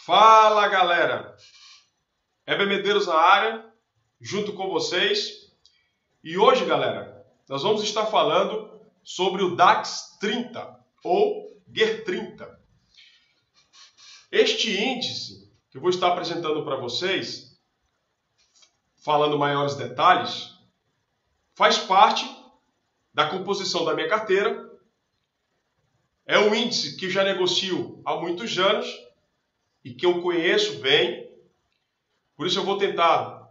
Fala galera, Heber Medeiros na área, junto com vocês. E hoje galera, nós vamos estar falando sobre o DAX 30 ou GER30. Este índice que eu vou estar apresentando para vocês, falando maiores detalhes, faz parte da composição da minha carteira. É um índice que eu já negocio há muitos anos e que eu conheço bem. Por isso eu vou tentar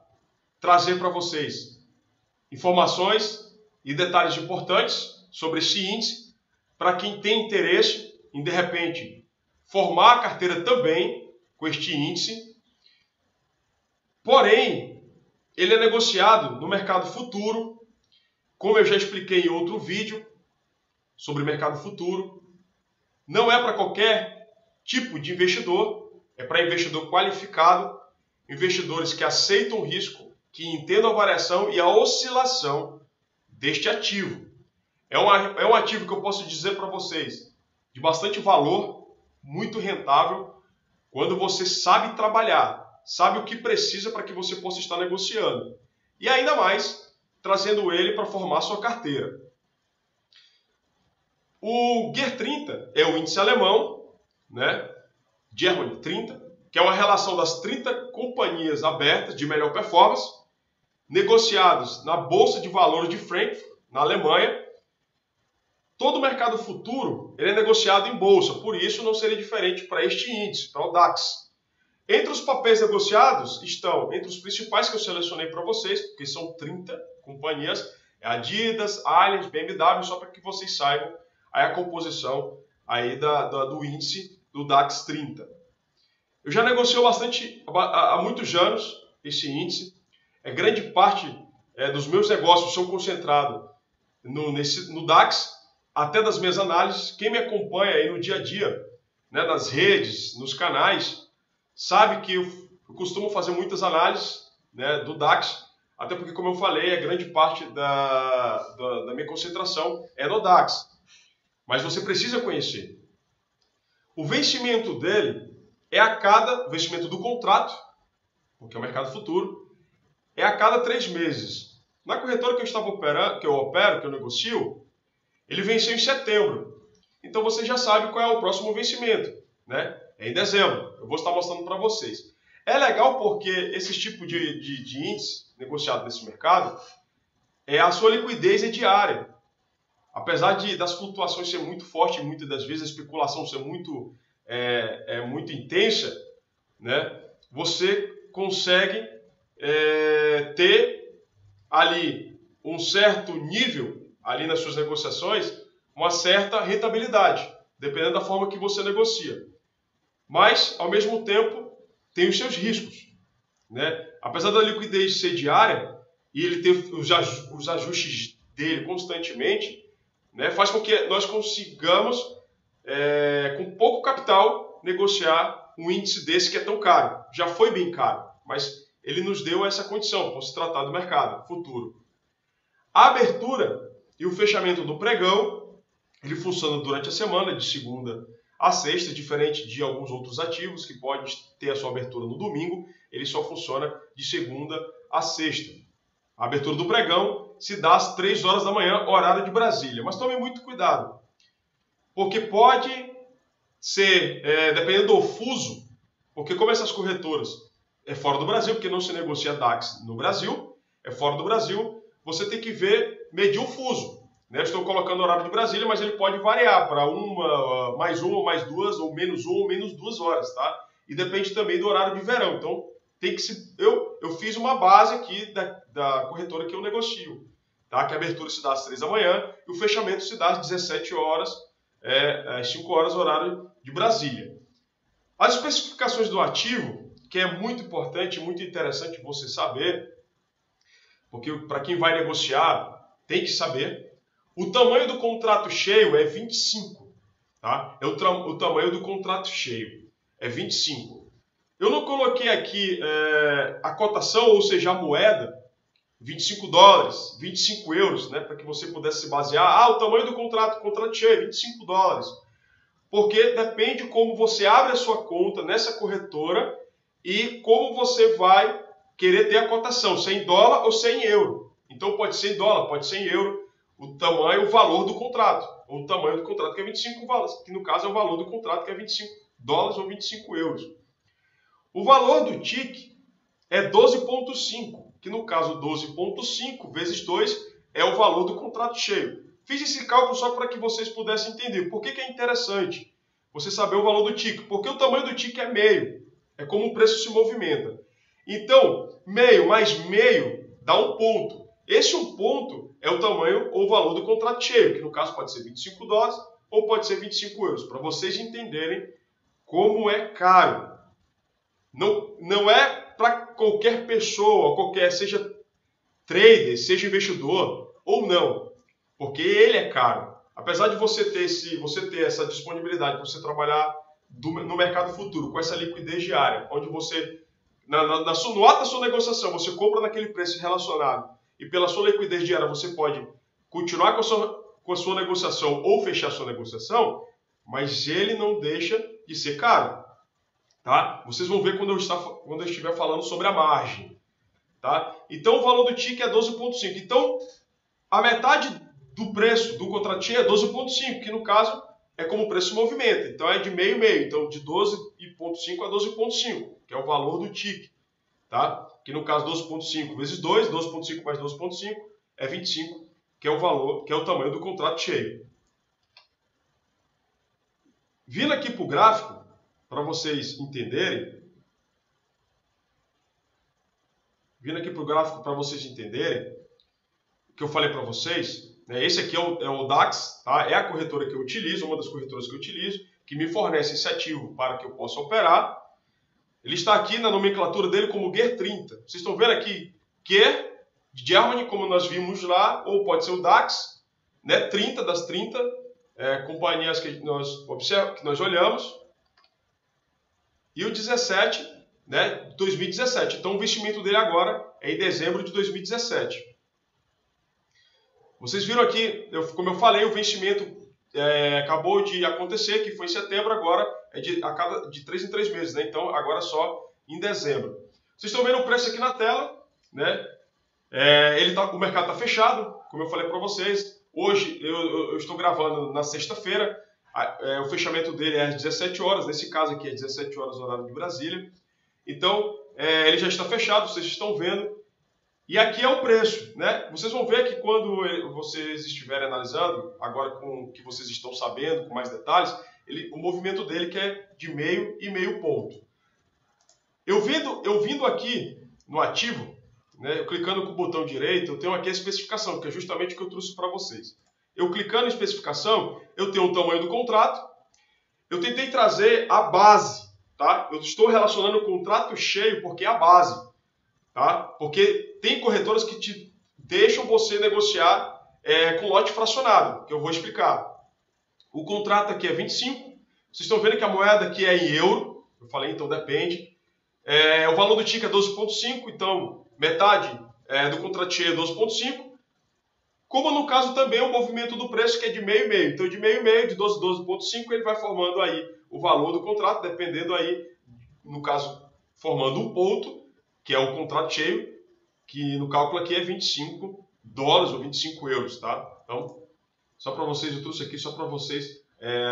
trazer para vocês informações e detalhes importantes sobre esse índice, para quem tem interesse em, de repente, formar a carteira também com este índice. Porém, ele é negociado no mercado futuro, como eu já expliquei em outro vídeo sobre mercado futuro. Não é para qualquer tipo de investidor, é para investidor qualificado, investidores que aceitam o risco, que entendam a variação e a oscilação deste ativo. É um ativo que eu posso dizer para vocês, de bastante valor, muito rentável, quando você sabe trabalhar, sabe o que precisa para que você possa estar negociando. E ainda mais, trazendo ele para formar sua carteira. O GER30 é o índice alemão, né? Germany 30, que é uma relação das 30 companhias abertas de melhor performance, negociados na Bolsa de Valores de Frankfurt, na Alemanha. Todo o mercado futuro ele é negociado em bolsa, por isso não seria diferente para este índice, para o DAX. Entre os papéis negociados estão, entre os principais que eu selecionei para vocês, porque são 30 companhias, Adidas, Allianz, BMW, só para que vocês saibam aí a composição aí do índice do DAX 30. Eu já negocio há muitos anos esse índice. Grande parte dos meus negócios são concentrados no DAX, até das minhas análises. Quem me acompanha aí no dia a dia, né, nas redes, nos canais, sabe que eu costumo fazer muitas análises, né, do DAX, até porque, como eu falei, a grande parte da minha concentração é no DAX. Mas você precisa conhecer. O vencimento dele o vencimento do contrato, porque é o mercado futuro, é a cada 3 meses. Na corretora que eu opero, que eu negocio, ele venceu em setembro. Então você já sabe qual é o próximo vencimento, né? É em dezembro. Eu vou estar mostrando para vocês. É legal porque esse tipo de índice negociado nesse mercado, a sua liquidez é diária. Apesar das flutuações ser muito fortes, muitas das vezes a especulação ser muito intensa, né? Você consegue ter ali um certo nível, ali nas suas negociações, uma certa rentabilidade, dependendo da forma que você negocia. Mas, ao mesmo tempo, tem os seus riscos, né? Apesar da liquidez ser diária e ele ter os ajustes dele constantemente, né, faz com que nós consigamos, com pouco capital, negociar um índice desse que é tão caro. Já foi bem caro, mas ele nos deu essa condição, por se tratar do mercado futuro. A abertura e o fechamento do pregão, ele funciona durante a semana, de segunda a sexta, diferente de alguns outros ativos que podem ter a sua abertura no domingo, ele só funciona de segunda a sexta. A abertura do pregão se dá às 3 horas da manhã, horário de Brasília. Mas tome muito cuidado, porque pode ser, dependendo do fuso, porque como essas corretoras é fora do Brasil, porque não se negocia DAX no Brasil, é fora do Brasil, você tem que medir o fuso. Né? Eu estou colocando o horário de Brasília, mas ele pode variar para mais duas, ou menos 2 horas, tá? E depende também do horário de verão. Então, eu fiz uma base aqui da corretora que eu negocio, tá? Que a abertura se dá às 3 da manhã e o fechamento se dá às 17 horas, às 5 horas, horário de Brasília. As especificações do ativo, que é muito importante, muito interessante você saber, porque para quem vai negociar, tem que saber. O tamanho do contrato cheio é 25, tá? É o tamanho do contrato cheio, é 25. Eu não coloquei aqui a cotação, ou seja, a moeda, 25 dólares, 25 euros, né, para que você pudesse se basear. O tamanho do contrato cheio, 25 dólares. porque depende como você abre a sua conta nessa corretora e como você vai querer ter a cotação, se é em dólar ou se é em euro. Então pode ser em dólar, pode ser em euro, o tamanho, o valor do contrato, ou o tamanho do contrato, que é 25 dólares, que no caso é o valor do contrato, que é 25 dólares ou 25 euros. O valor do TIC é 12,5, que no caso 12,5 vezes 2 é o valor do contrato cheio. Fiz esse cálculo só para que vocês pudessem entender. Por que é interessante você saber o valor do TIC? Porque o tamanho do TIC é meio, é como o preço se movimenta. Então, meio mais meio dá um ponto. Esse um ponto é o tamanho ou o valor do contrato cheio, que no caso pode ser 25 dólares ou pode ser 25 euros, para vocês entenderem como é caro. Não é para qualquer pessoa, seja trader, seja investidor ou não, porque ele é caro. Apesar de você ter essa disponibilidade para você trabalhar no mercado futuro com essa liquidez diária, onde você, no ato da sua negociação, você compra naquele preço relacionado e pela sua liquidez diária você pode continuar com a sua negociação ou fechar a sua negociação, mas ele não deixa de ser caro. Tá? Vocês vão ver quando eu estiver falando sobre a margem. Tá? Então o valor do TIC é 12,5. Então a metade do preço do contratinho é 12,5, que no caso é como o preço se movimenta. Então é de meio. Então de 12,5 a 12,5, que é o valor do TIC. Tá? Que no caso 12,5 vezes 2, 12,5 mais 12,5 é 25, que é o valor, que é o tamanho do contrato cheio. Vindo aqui para o gráfico, para vocês entenderem, o que eu falei para vocês, né, esse aqui é o DAX, tá? É a corretora que eu utilizo, uma das corretoras que eu utilizo, que me fornece esse ativo para que eu possa operar. Ele está aqui na nomenclatura dele como GER30. Vocês estão vendo aqui GER, Germany, como nós vimos lá, ou pode ser o DAX, né, 30 das 30 companhias que nós olhamos. E o 17, né, 2017. Então o investimento dele agora é em dezembro de 2017. Vocês viram aqui, como eu falei, o vencimento acabou de acontecer, que foi em setembro, agora é de 3 em 3 meses, né? Então agora só em dezembro. Vocês estão vendo o preço aqui na tela, né? O mercado está fechado, como eu falei para vocês. Hoje eu estou gravando na sexta-feira. O fechamento dele é às 17 horas, nesse caso aqui é 17 horas horário de Brasília. Então, ele já está fechado, vocês estão vendo. E aqui é o preço, né? Vocês vão ver que quando vocês estiverem analisando, agora com o que vocês estão sabendo, com mais detalhes, o movimento dele que é de meio e meio ponto. Eu vindo aqui no ativo, né, clicando com o botão direito, eu tenho aqui a especificação, que é justamente o que eu trouxe para vocês. Eu clicando em especificação, eu tenho o tamanho do contrato. Eu tentei trazer a base, tá? Eu estou relacionando o contrato cheio porque é a base, tá? Porque tem corretoras que te deixam você negociar com lote fracionado, que eu vou explicar. O contrato aqui é 25. Vocês estão vendo que a moeda aqui é em euro. Eu falei, então depende. O valor do TIC é 12,5, então metade do contrato cheio é 12,5. Como no caso também o movimento do preço, que é de meio e meio. Então de meio e meio, de 12,5, ele vai formando aí o valor do contrato, dependendo aí, no caso, formando um ponto, que é o contrato cheio, que no cálculo aqui é 25 dólares ou 25 euros, tá? Então, só para vocês, eu trouxe aqui só para vocês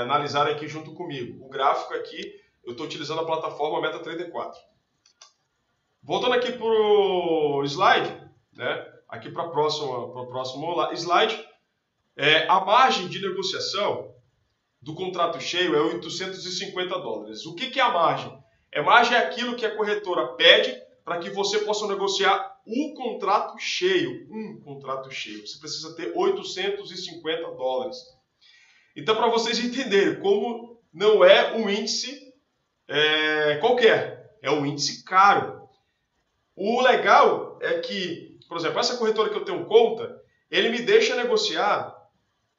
analisarem aqui junto comigo. O gráfico aqui, eu estou utilizando a plataforma MetaTrader 4. Voltando aqui para o slide, né? Aqui para o próximo slide, a margem de negociação do contrato cheio é 850 dólares. O que é a margem? Margem é aquilo que a corretora pede para que você possa negociar um contrato cheio. Você precisa ter 850 dólares. Então, para vocês entenderem como não é um índice qualquer, é um índice caro. O legal é que, por exemplo, essa corretora que eu tenho conta, ele me deixa negociar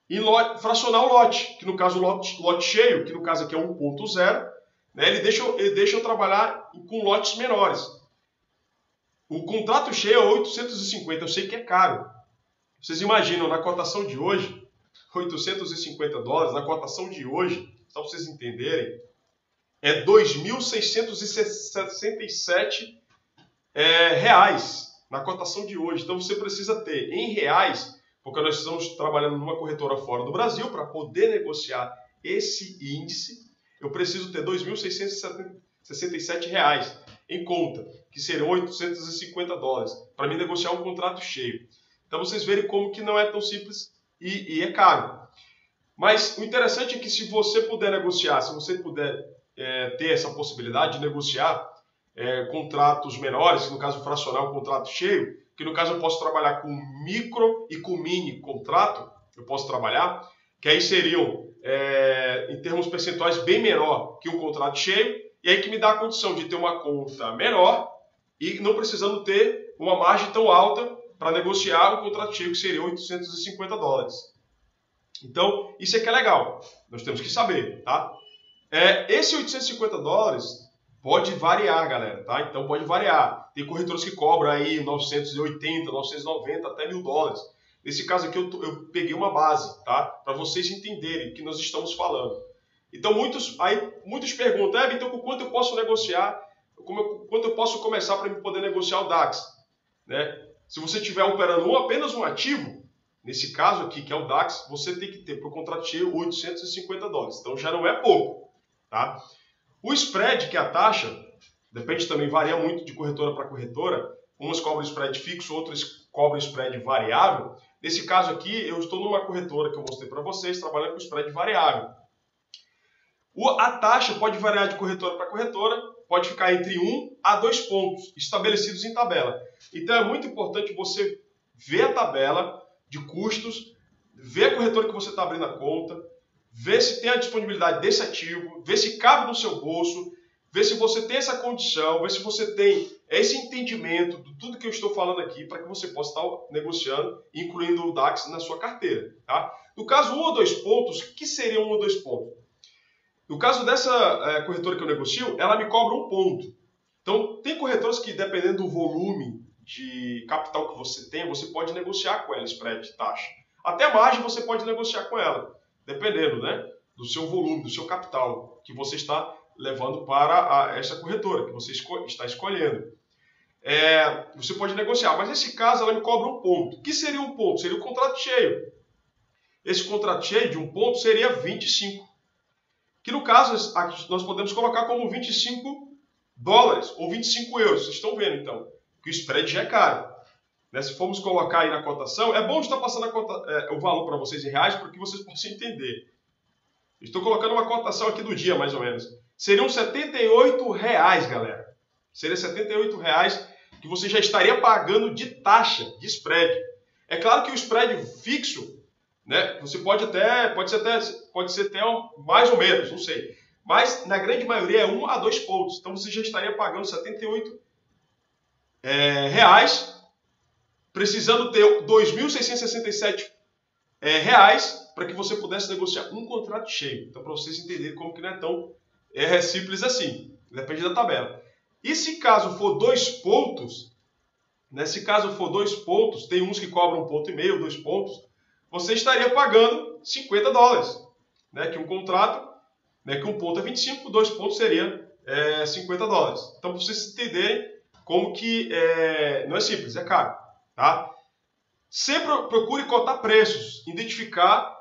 em fracionar o lote, que no caso lote cheio, que no caso aqui é 1.0, né, ele deixa eu trabalhar com lotes menores. O contrato cheio é 850, eu sei que é caro. Vocês imaginam, na cotação de hoje, 850 dólares, na cotação de hoje, só para vocês entenderem, é R$ 2.667 reais na cotação de hoje. Então você precisa ter em reais, porque nós estamos trabalhando numa corretora fora do Brasil, para poder negociar esse índice, eu preciso ter R$ 2.667 reais em conta, que serão $850, para me negociar um contrato cheio. Então vocês verem como que não é tão simples e é caro. Mas o interessante é que se você puder negociar, se você puder ter essa possibilidade de negociar contratos menores, no caso fracionar um contrato cheio, que no caso eu posso trabalhar com micro e com mini contrato, eu posso trabalhar, que aí seriam em termos percentuais bem menor que um contrato cheio, e aí que me dá a condição de ter uma conta menor e não precisando ter uma margem tão alta para negociar um contrato cheio, que seria $850. Então, isso é que é legal. Nós temos que saber, tá? Esse $850 pode variar, galera, tá? Então, pode variar. Tem corretores que cobram aí 980, 990, até $1.000. Nesse caso aqui, eu peguei uma base, tá? Para vocês entenderem o que nós estamos falando. Então, muitos perguntam, então, com quanto eu posso negociar? Quanto eu posso começar para poder negociar o DAX? Né? Se você estiver operando apenas um ativo, nesse caso aqui, que é o DAX, você tem que ter para o contrato cheio $850. Então já não é pouco. Tá? O spread, que é a taxa, depende também, varia muito de corretora para corretora. Umas cobram spread fixo, outras cobram spread variável. Nesse caso aqui, eu estou numa corretora que eu mostrei para vocês, trabalhando com spread variável. A taxa pode variar de corretora para corretora, pode ficar entre 1 a 2 pontos, estabelecidos em tabela. Então é muito importante você ver a tabela de custos, ver a corretora que você está abrindo a conta, ver se tem a disponibilidade desse ativo, ver se cabe no seu bolso, ver se você tem essa condição, ver se você tem esse entendimento de tudo que eu estou falando aqui para que você possa estar negociando, incluindo o DAX na sua carteira. Tá? No caso 1 ou 2 pontos, o que seria 1 ou 2 pontos? No caso dessa corretora que eu negocio, ela me cobra 1 ponto. Então, tem corretoras que, dependendo do volume de capital que você tem, você pode negociar com ela, spread, taxa. Até margem você pode negociar com ela, dependendo, né, do seu volume, do seu capital que você está levando para essa corretora, que você está escolhendo. Você pode negociar, mas nesse caso ela me cobra 1 ponto. O que seria 1 ponto? Seria o contrato cheio. Esse contrato cheio de 1 ponto seria 25. Que no caso nós podemos colocar como $25 ou 25 euros. Vocês estão vendo então que o spread já é caro. Né? Se formos colocar aí na cotação, é bom estar passando o valor para vocês em reais para que vocês possam entender. Estou colocando uma cotação aqui do dia, mais ou menos. Seriam R$78, galera. Seria R$78 que você já estaria pagando de taxa, de spread. É claro que o spread fixo, né, você pode ser até mais ou menos, não sei. Mas na grande maioria é 1 a 2 pontos. Então você já estaria pagando R$78, precisando ter R$2.667 para que você pudesse negociar um contrato cheio. Então, para vocês entenderem como que não é tão simples assim. Depende da tabela. E se caso for 2 pontos, né, se caso for 2 pontos, tem uns que cobram 1,5 ponto, 2 pontos, você estaria pagando $50. Né, que um contrato, né, que 1 ponto é 25, 2 pontos seria $50. Então, para vocês entenderem como que não é simples, é caro. Tá? Sempre procure cotar preços, identificar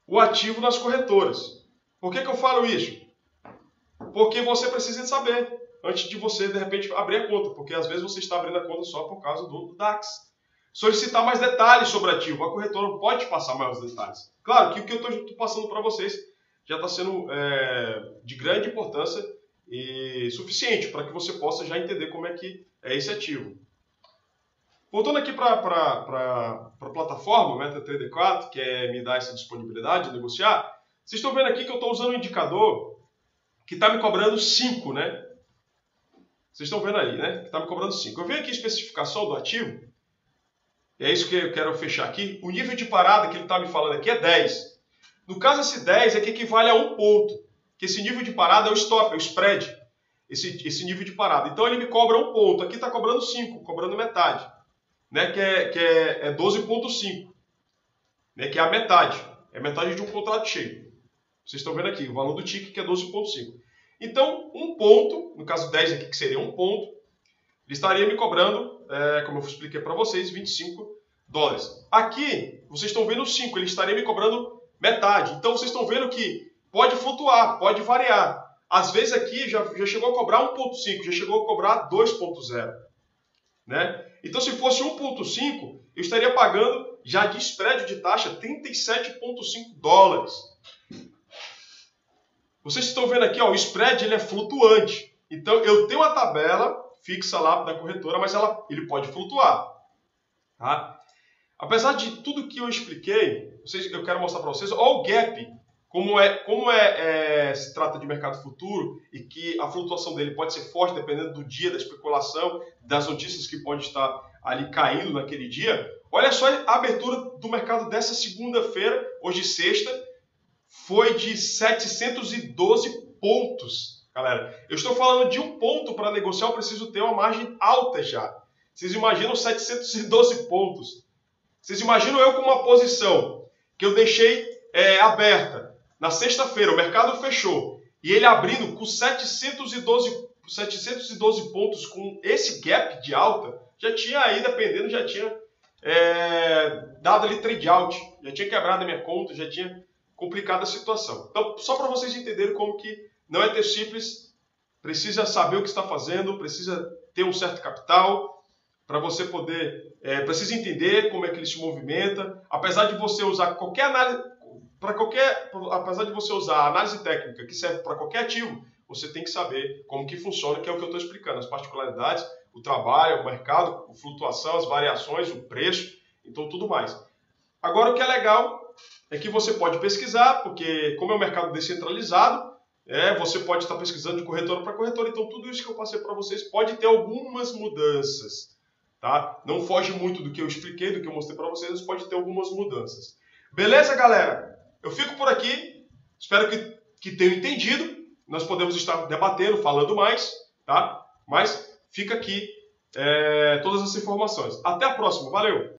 o ativo nas corretoras. Por que eu falo isso? Porque você precisa saber antes de você, de repente, abrir a conta. Porque às vezes você está abrindo a conta só por causa do DAX. Solicitar mais detalhes sobre o ativo. A corretora pode passar mais detalhes. Claro que o que eu estou passando para vocês já está sendo de grande importância e suficiente para que você possa já entender como é que é esse ativo. Voltando aqui para a plataforma, o MetaTrader 4, que me dá essa disponibilidade de negociar, vocês estão vendo aqui que eu estou usando um indicador que está me cobrando 5, né? Vocês estão vendo aí, né? Que está me cobrando 5. Eu venho aqui a especificação do ativo, e é isso que eu quero fechar aqui. O nível de parada que ele está me falando aqui é 10. No caso, esse 10 é que equivale a 1 ponto, que esse nível de parada é o stop, é o spread, esse nível de parada. Então ele me cobra 1 ponto, aqui está cobrando 5, cobrando metade. Né, que é 12,5, né, que é a metade. É metade de um contrato cheio. Vocês estão vendo aqui o valor do ticket, que é 12,5. Então, um ponto, no caso 10 aqui, que seria um ponto, ele estaria me cobrando, como eu expliquei para vocês, $25. Aqui, vocês estão vendo o 5, ele estaria me cobrando metade. Então, vocês estão vendo que pode flutuar, pode variar. Às vezes aqui já chegou a cobrar 1,5, já chegou a cobrar 2,0. Né? Então, se fosse 1,5, eu estaria pagando já de spread de taxa $37,5. Vocês estão vendo aqui, ó, o spread ele é flutuante. Então, eu tenho uma tabela fixa lá da corretora, mas ele pode flutuar. Tá? Apesar de tudo que eu expliquei, eu quero mostrar para vocês, ó, o gap, como se trata de mercado futuro e que a flutuação dele pode ser forte dependendo do dia, da especulação, das notícias que pode estar ali caindo naquele dia. Olha só a abertura do mercado dessa segunda-feira, hoje sexta, foi de 712 pontos, galera. Eu estou falando de um ponto para negociar, eu preciso ter uma margem alta já. Vocês imaginam 712 pontos? Vocês imaginam eu com uma posição que eu deixei aberta na sexta-feira, o mercado fechou, e ele abrindo com 712 pontos com esse gap de alta, já tinha aí, dependendo, já tinha dado ali trade out, já tinha quebrado a minha conta, já tinha complicada a situação. Então, só para vocês entenderem como que não é ter simples, precisa saber o que está fazendo, precisa ter um certo capital, para você poder, precisa entender como é que ele se movimenta, apesar de você usar qualquer análise, apesar de você usar a análise técnica que serve para qualquer ativo, você tem que saber como que funciona, que é o que eu estou explicando, as particularidades, o trabalho, o mercado, a flutuação, as variações, o preço, então tudo mais. Agora, o que é legal é que você pode pesquisar, porque como é um mercado descentralizado, você pode estar pesquisando de corretora para corretora, então tudo isso que eu passei para vocês pode ter algumas mudanças, tá? Não foge muito do que eu expliquei, do que eu mostrei para vocês, mas pode ter algumas mudanças. Beleza, galera? Eu fico por aqui, espero que tenham entendido, nós podemos estar debatendo, falando mais, tá? Mas fica aqui todas as informações. Até a próxima, valeu!